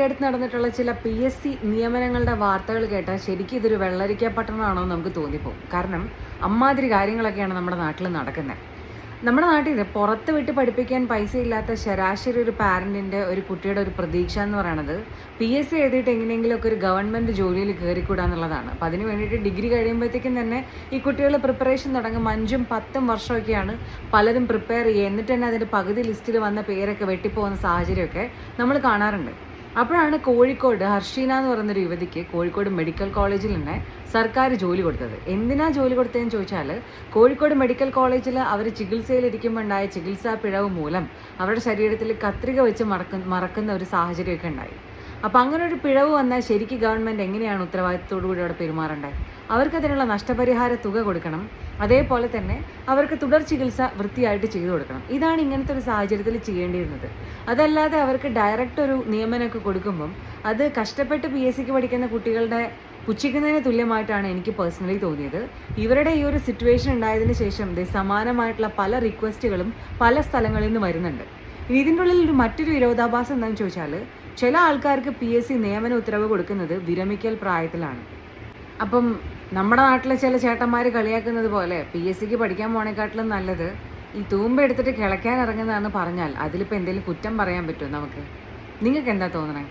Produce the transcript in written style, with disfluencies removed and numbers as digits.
അടുത്ത് നടന്നിട്ടുള്ള ചില PSC നിയമനങ്ങളുടെ വാർത്തകൾ കേട്ടാൽ ശരിക്കും ഇതൊരു വെള്ളരിക്ക പട്ടണമാണോ എന്ന് നമുക്ക് തോന്നിപ്പോകും. കാരണം അമ്മാതിരി കാര്യങ്ങളൊക്കെയാണ് നമ്മുടെ നാട്ടിൽ നടക്കുന്നത്. നമ്മുടെ നാട്ടിൽ പുറത്ത് വിട്ട് പഠിപ്പിക്കാൻ പൈസ ഇല്ലാത്ത ശരാശരി ഒരു പാരൻറ്റിൻ്റെ ഒരു കുട്ടിയുടെ ഒരു പ്രതീക്ഷ എന്ന് പറയുന്നത് PSC എഴുതിയിട്ട് എങ്ങനെയെങ്കിലുമൊക്കെ ഒരു ഗവൺമെൻറ് ജോലിയിൽ കയറിക്കൂടാന്നുള്ളതാണ്. അപ്പോൾ അതിന് വേണ്ടിയിട്ട് ഡിഗ്രി കഴിയുമ്പോഴത്തേക്കും തന്നെ ഈ കുട്ടികൾ പ്രിപ്പറേഷൻ തുടങ്ങും. 5ഉം 10ഉം വർഷമൊക്കെയാണ് പലരും പ്രിപ്പയർ ചെയ്യുക. എന്നിട്ട് തന്നെ അതിൻ്റെ പകുതി ലിസ്റ്റിൽ വന്ന പേരൊക്കെ വെട്ടിപ്പോകുന്ന സാഹചര്യമൊക്കെ നമ്മൾ കാണാറുണ്ട്. അപ്പോഴാണ് കോഴിക്കോട് ഹർഷീന എന്ന് പറയുന്നൊരു യുവതിക്ക് കോഴിക്കോട് മെഡിക്കൽ കോളേജിൽ തന്നെ സർക്കാർ ജോലി കൊടുത്തത്. എന്തിനാ ജോലി കൊടുത്തതെന്ന് ചോദിച്ചാൽ, കോഴിക്കോട് മെഡിക്കൽ കോളേജിൽ അവർ ചികിത്സയിലിരിക്കുമ്പോൾ ഉണ്ടായ ചികിത്സാ പിഴവ് മൂലം അവരുടെ ശരീരത്തിൽ കത്രിക വെച്ച് മറക്കുന്ന ഒരു സാഹചര്യമൊക്കെ ഉണ്ടായി. അപ്പം അങ്ങനെ ഒരു പിഴവ് വന്നാൽ ശരിക്കും ഗവൺമെൻറ് എങ്ങനെയാണ് ഉത്തരവാദിത്തത്തോടു കൂടി അവിടെ പെരുമാറേണ്ടത്? അവർക്കതിനുള്ള നഷ്ടപരിഹാര തുക കൊടുക്കണം. അതേപോലെ തന്നെ അവർക്ക് തുടർ ചികിത്സ വൃത്തിയായിട്ട് ചെയ്തു കൊടുക്കണം. ഇതാണ് ഇങ്ങനത്തെ ഒരു സാഹചര്യത്തിൽ ചെയ്യേണ്ടിയിരുന്നത്. അതല്ലാതെ അവർക്ക് ഡയറക്റ്റ് ഒരു നിയമനമൊക്കെ കൊടുക്കുമ്പം അത് കഷ്ടപ്പെട്ട് PSCക്ക് പഠിക്കുന്ന കുട്ടികളുടെ പുച്ഛിക്കുന്നതിന് തുല്യമായിട്ടാണ് എനിക്ക് പേഴ്സണലി തോന്നിയത്. ഇവരുടെ ഈ ഒരു സിറ്റുവേഷൻ ഉണ്ടായതിന് ശേഷം സമാനമായിട്ടുള്ള പല റിക്വസ്റ്റുകളും പല സ്ഥലങ്ങളിൽ നിന്ന് വരുന്നുണ്ട്. ഇനി ഇതിൻ്റെ ഉള്ളിൽ മറ്റൊരു വിരോധാഭാസം എന്താണെന്ന് ചോദിച്ചാൽ, ചില ആൾക്കാർക്ക് PSC നിയമന ഉത്തരവ് കൊടുക്കുന്നത് വിരമിക്കൽ പ്രായത്തിലാണ്. അപ്പം നമ്മുടെ നാട്ടിലെ ചില ചേട്ടന്മാർ കളിയാക്കുന്നത് പോലെ PSCക്ക് പഠിക്കാൻ പോണേക്കാട്ടിലും നല്ലത് ഈ തൂമ്പ എടുത്തിട്ട് കിളയ്ക്കാൻ ഇറങ്ങുന്നതാണെന്ന് പറഞ്ഞാൽ അതിലിപ്പോൾ എന്തെങ്കിലും കുറ്റം പറയാൻ പറ്റുമോ നമുക്ക്? നിങ്ങൾക്ക് എന്താ തോന്നണേ?